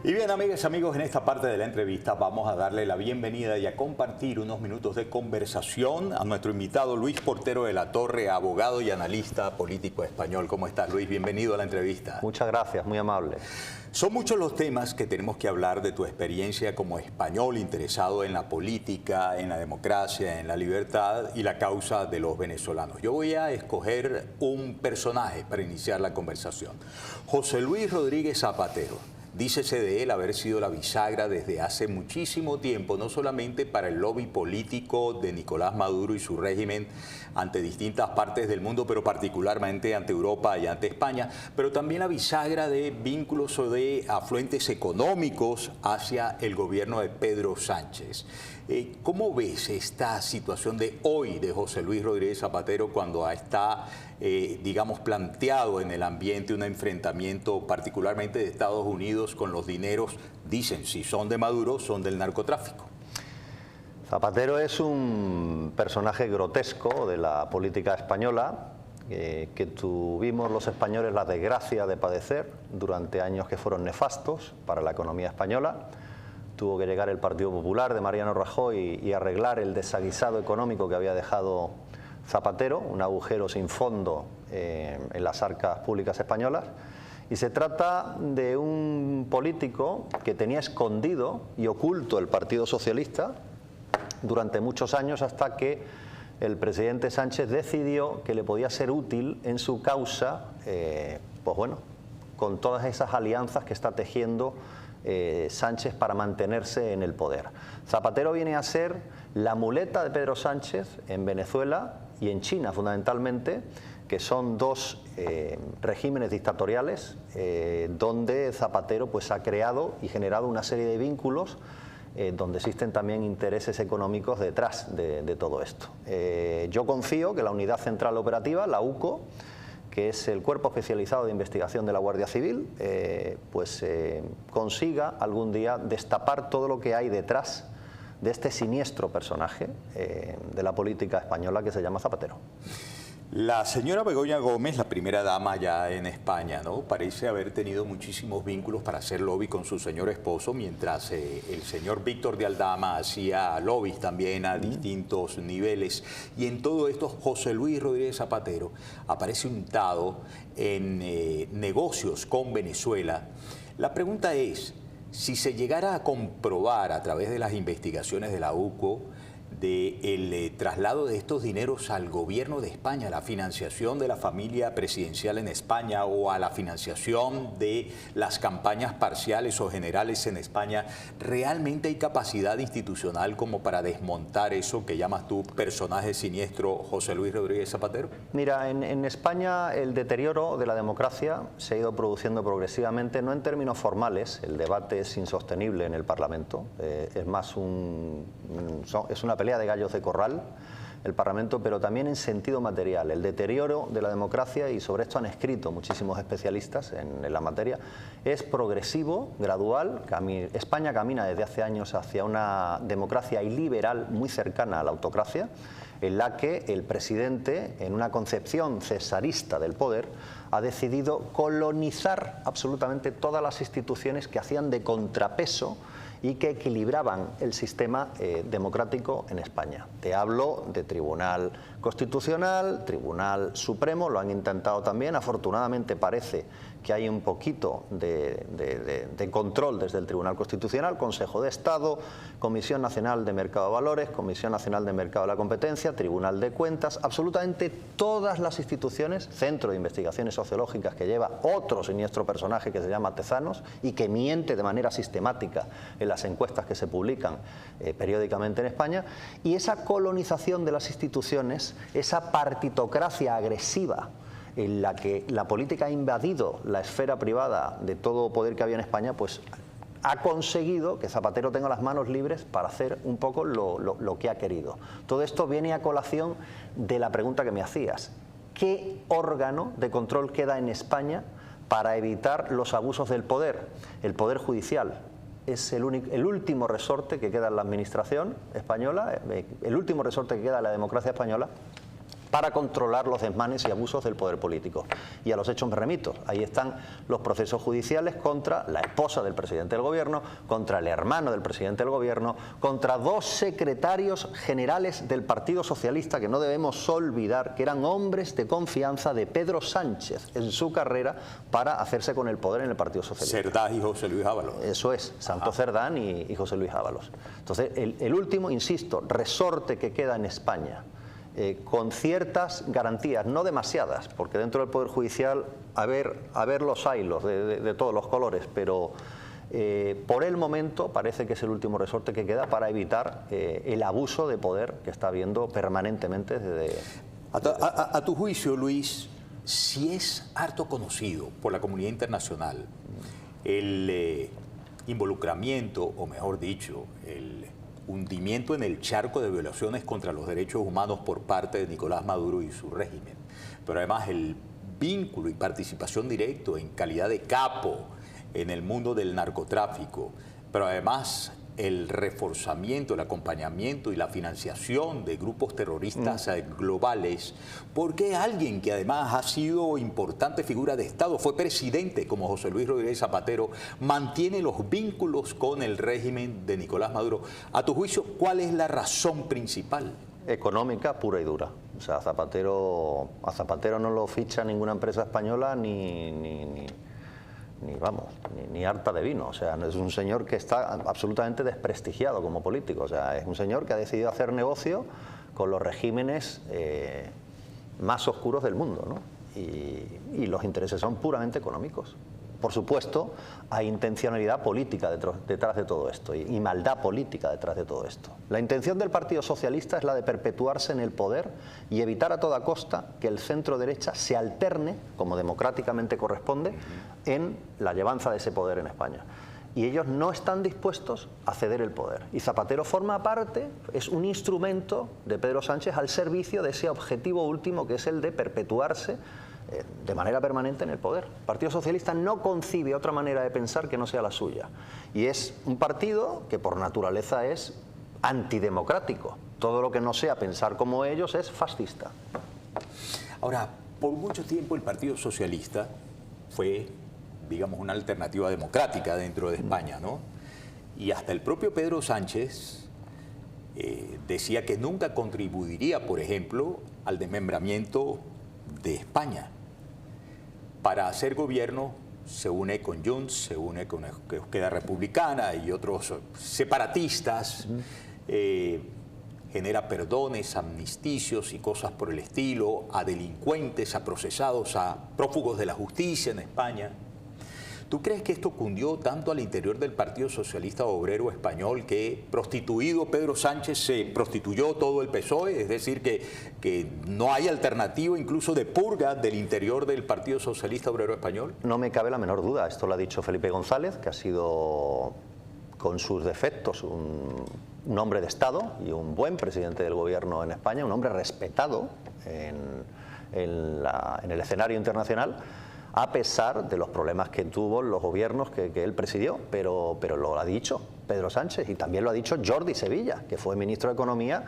Y bien, amigas y amigos, en esta parte de la entrevista vamos a darle la bienvenida y a compartir unos minutos de conversación a nuestro invitado Luis Portero de la Torre, abogado y analista político español. ¿Cómo estás, Luis? Bienvenido a la entrevista. Muchas gracias, muy amable. Son muchos los temas que tenemos que hablar de tu experiencia como español interesado en la política, en la democracia, en la libertad y la causa de los venezolanos. Yo voy a escoger un personaje para iniciar la conversación. José Luis Rodríguez Zapatero. Dícese de él haber sido la bisagra desde hace muchísimo tiempo, no solamente para el lobby político de Nicolás Maduro y su régimen ante distintas partes del mundo, pero particularmente ante Europa y ante España, pero también la bisagra de vínculos o de afluentes económicos hacia el gobierno de Pedro Sánchez. ¿Cómo ves esta situación de hoy de José Luis Rodríguez Zapatero cuando está, digamos, planteado en el ambiente un enfrentamiento particularmente de Estados Unidos con los dineros, dicen, si son de Maduro, son del narcotráfico? Zapatero es un personaje grotesco de la política española que tuvimos los españoles la desgracia de padecer durante años que fueron nefastos para la economía española. Tuvo que llegar el Partido Popular de Mariano Rajoy y arreglar el desaguisado económico que había dejado Zapatero, un agujero sin fondo en las arcas públicas españolas. Y se trata de un político que tenía escondido y oculto el Partido Socialista durante muchos años, hasta que el presidente Sánchez decidió que le podía ser útil en su causa, pues bueno, con todas esas alianzas que está tejiendo Sánchez para mantenerse en el poder. Zapatero viene a ser la muleta de Pedro Sánchez en Venezuela y en China fundamentalmente, que son dos regímenes dictatoriales donde Zapatero pues ha creado y generado una serie de vínculos donde existen también intereses económicos detrás de todo esto. Yo confío que la Unidad Central Operativa, la UCO, que es el Cuerpo Especializado de Investigación de la Guardia Civil, consiga algún día destapar todo lo que hay detrás de este siniestro personaje de la política española que se llama Zapatero. La señora Begoña Gómez, la primera dama ya en España, ¿no?, parece haber tenido muchísimos vínculos para hacer lobby con su señor esposo, mientras el señor Víctor de Aldama hacía lobbies también a distintos niveles. Y en todo esto, José Luis Rodríguez Zapatero aparece untado en negocios con Venezuela. La pregunta es, si se llegara a comprobar a través de las investigaciones de la UCO del traslado de estos dineros al gobierno de España, a la financiación de la familia presidencial en España o a la financiación de las campañas parciales o generales en España, ¿realmente hay capacidad institucional como para desmontar eso que llamas tú personaje siniestro, José Luis Rodríguez Zapatero? Mira, en España el deterioro de la democracia se ha ido produciendo progresivamente, no en términos formales, el debate es insostenible en el Parlamento, es más es una pelea de gallos de corral el Parlamento, pero también en sentido material. El deterioro de la democracia, y sobre esto han escrito muchísimos especialistas en la materia, es progresivo, gradual. España camina desde hace años hacia una democracia iliberal muy cercana a la autocracia, en la que el presidente, en una concepción cesarista del poder, ha decidido colonizar absolutamente todas las instituciones que hacían de contrapeso y que equilibraban el sistema democrático en España. Te hablo de Tribunal Constitucional, Tribunal Supremo, lo han intentado también. Afortunadamente parece que hay un poquito de control desde el Tribunal Constitucional, Consejo de Estado, Comisión Nacional de Mercado de Valores, Comisión Nacional de Mercado de la Competencia, Tribunal de Cuentas, absolutamente todas las instituciones, Centro de Investigaciones Sociológicas que lleva otro siniestro personaje que se llama Tezanos y que miente de manera sistemática en las encuestas que se publican periódicamente en España, y esa colonización de las instituciones, esa partitocracia agresiva en la que la política ha invadido la esfera privada de todo poder que había en España, pues ha conseguido que Zapatero tenga las manos libres para hacer un poco lo que ha querido. Todo esto viene a colación de la pregunta que me hacías. ¿Qué órgano de control queda en España para evitar los abusos del poder? El Poder Judicial. Es el último resorte que queda en la administración española, el último resorte que queda en la democracia española para controlar los desmanes y abusos del poder político. Y a los hechos me remito. Ahí están los procesos judiciales contra la esposa del presidente del gobierno, contra el hermano del presidente del gobierno, contra 2 secretarios generales del Partido Socialista, que no debemos olvidar que eran hombres de confianza de Pedro Sánchez en su carrera para hacerse con el poder en el Partido Socialista. Cerdá y José Luis Ábalos. Eso es, Santos Cerdán y José Luis Ábalos. Entonces, el último, insisto, resorte que queda en España, con ciertas garantías, no demasiadas, porque dentro del Poder Judicial a ver los hilos de todos los colores, pero por el momento parece que es el último resorte que queda para evitar el abuso de poder que está habiendo permanentemente desde... A tu juicio, Luis, si es harto conocido por la comunidad internacional el involucramiento, o mejor dicho, el hundimiento en el charco de violaciones contra los derechos humanos por parte de Nicolás Maduro y su régimen, pero además el vínculo y participación directo en calidad de capo en el mundo del narcotráfico, pero además el reforzamiento, el acompañamiento y la financiación de grupos terroristas globales, porque alguien que además ha sido importante figura de Estado, fue presidente como José Luis Rodríguez Zapatero, mantiene los vínculos con el régimen de Nicolás Maduro. A tu juicio, ¿cuál es la razón principal? Económica pura y dura. O sea, a Zapatero no lo ficha ninguna empresa española ni harta de vino. O sea, es un señor que está absolutamente desprestigiado como político. O sea, es un señor que ha decidido hacer negocio con los regímenes más oscuros del mundo, ¿no? Y los intereses son puramente económicos. Por supuesto, hay intencionalidad política detrás de todo esto y maldad política detrás de todo esto. La intención del Partido Socialista es la de perpetuarse en el poder y evitar a toda costa que el centro derecha se alterne, como democráticamente corresponde, en la llevanza de ese poder en España. Y ellos no están dispuestos a ceder el poder. Y Zapatero forma parte, es un instrumento de Pedro Sánchez al servicio de ese objetivo último, que es el de perpetuarse de manera permanente en el poder. El Partido Socialista no concibe otra manera de pensar que no sea la suya. Y es un partido que por naturaleza es antidemocrático. Todo lo que no sea pensar como ellos es fascista. Ahora, por mucho tiempo el Partido Socialista fue, digamos, una alternativa democrática dentro de España, ¿no? Y hasta el propio Pedro Sánchez decía que nunca contribuiría, por ejemplo, al desmembramiento de España. Para hacer gobierno se une con Junts, se une con Esquerra Republicana y otros separatistas, genera perdones, amnisticios y cosas por el estilo a delincuentes, a procesados, a prófugos de la justicia en España. ¿Tú crees que esto cundió tanto al interior del Partido Socialista Obrero Español que, prostituido Pedro Sánchez, se prostituyó todo el PSOE? Es decir, que no hay alternativa incluso de purga del interior del Partido Socialista Obrero Español. No me cabe la menor duda. Esto lo ha dicho Felipe González, que ha sido, con sus defectos, un hombre de Estado y un buen presidente del gobierno en España, un hombre respetado en el escenario internacional, a pesar de los problemas que tuvo los gobiernos que él presidió, pero lo ha dicho Pedro Sánchez y también lo ha dicho Jordi Sevilla, que fue ministro de Economía,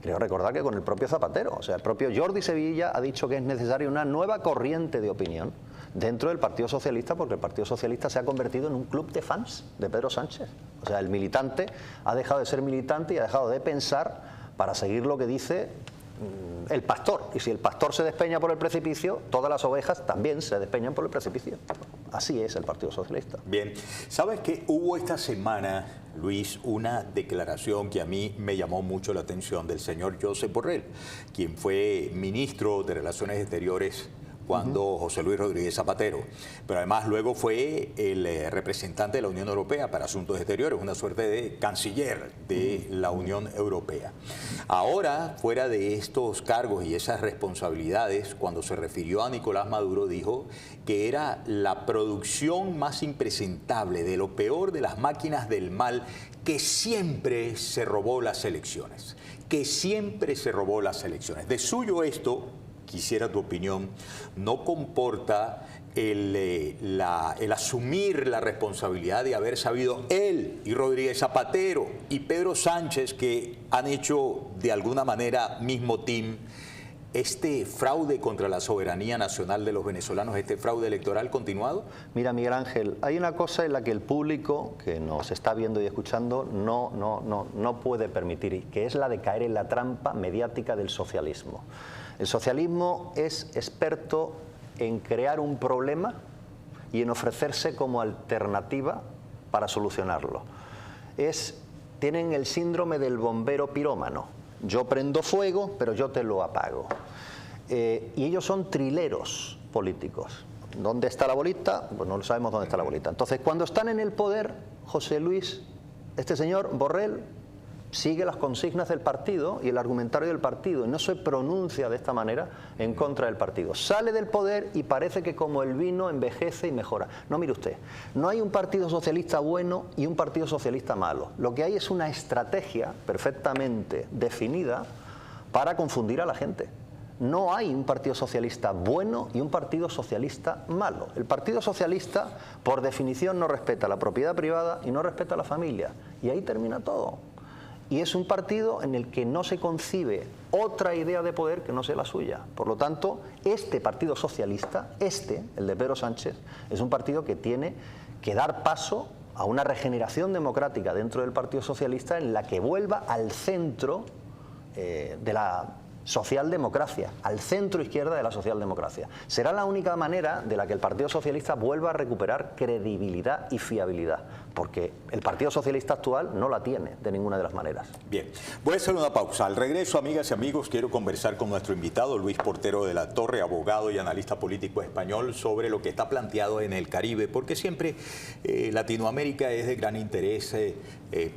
creo recordar que con el propio Zapatero. O sea, el propio Jordi Sevilla ha dicho que es necesaria una nueva corriente de opinión dentro del Partido Socialista, porque el Partido Socialista se ha convertido en un club de fans de Pedro Sánchez. O sea, el militante ha dejado de ser militante y ha dejado de pensar para seguir lo que dice el pastor, y si el pastor se despeña por el precipicio, todas las ovejas también se despeñan por el precipicio. Así es el Partido Socialista. Bien, ¿sabes qué? Hubo esta semana, Luis, una declaración que a mí me llamó mucho la atención del señor Josep Borrell, quien fue ministro de Relaciones Exteriores cuando José Luis Rodríguez Zapatero, pero además luego fue el representante de la Unión Europea para Asuntos Exteriores, una suerte de canciller de la Unión Europea. Ahora, fuera de estos cargos y esas responsabilidades, cuando se refirió a Nicolás Maduro, dijo que era la producción más impresentable, de lo peor de las máquinas del mal, que siempre se robó las elecciones, que siempre se robó las elecciones. De suyo esto, quisiera tu opinión, ¿no comporta el asumir la responsabilidad de haber sabido él y Rodríguez Zapatero y Pedro Sánchez, que han hecho de alguna manera mismo team, este fraude contra la soberanía nacional de los venezolanos, este fraude electoral continuado? Mira, Miguel Ángel, hay una cosa en la que el público que nos está viendo y escuchando no puede permitir, que es la de caer en la trampa mediática del socialismo. El socialismo es experto en crear un problema y en ofrecerse como alternativa para solucionarlo. Tienen el síndrome del bombero pirómano. Yo prendo fuego, pero yo te lo apago. Y ellos son trileros políticos. ¿Dónde está la bolita? Pues no sabemos dónde está la bolita. Entonces, cuando están en el poder, José Luis, este señor Borrell, sigue las consignas del partido y el argumentario del partido y no se pronuncia de esta manera en contra del partido. Sale del poder y parece que como el vino envejece y mejora. No, mire usted, no hay un partido socialista bueno y un partido socialista malo. Lo que hay es una estrategia perfectamente definida para confundir a la gente. No hay un partido socialista bueno y un partido socialista malo. El partido socialista, por definición, no respeta la propiedad privada y no respeta a la familia. Y ahí termina todo. Y es un partido en el que no se concibe otra idea de poder que no sea la suya. Por lo tanto, este partido socialista, el de Pedro Sánchez, es un partido que tiene que dar paso a una regeneración democrática dentro del Partido Socialista en la que vuelva al centro de la socialdemocracia, al centro izquierda de la socialdemocracia. Será la única manera de la que el Partido Socialista vuelva a recuperar credibilidad y fiabilidad, porque el Partido Socialista actual no la tiene de ninguna de las maneras. Bien, voy a hacer una pausa. Al regreso, amigas y amigos, quiero conversar con nuestro invitado, Luis Portero de la Torre, abogado y analista político español, sobre lo que está planteado en el Caribe, porque siempre Latinoamérica es de gran interés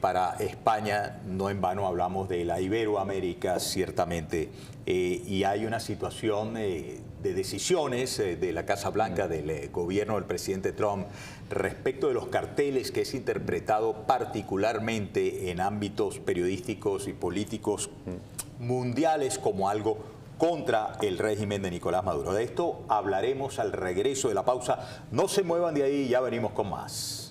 para España. No en vano hablamos de la Iberoamérica, ciertamente. Y hay una situación de decisiones de la Casa Blanca, del gobierno del presidente Trump, respecto de los carteles, que es interpretado particularmente en ámbitos periodísticos y políticos mundiales como algo contra el régimen de Nicolás Maduro. De esto hablaremos al regreso de la pausa. No se muevan de ahí, ya venimos con más.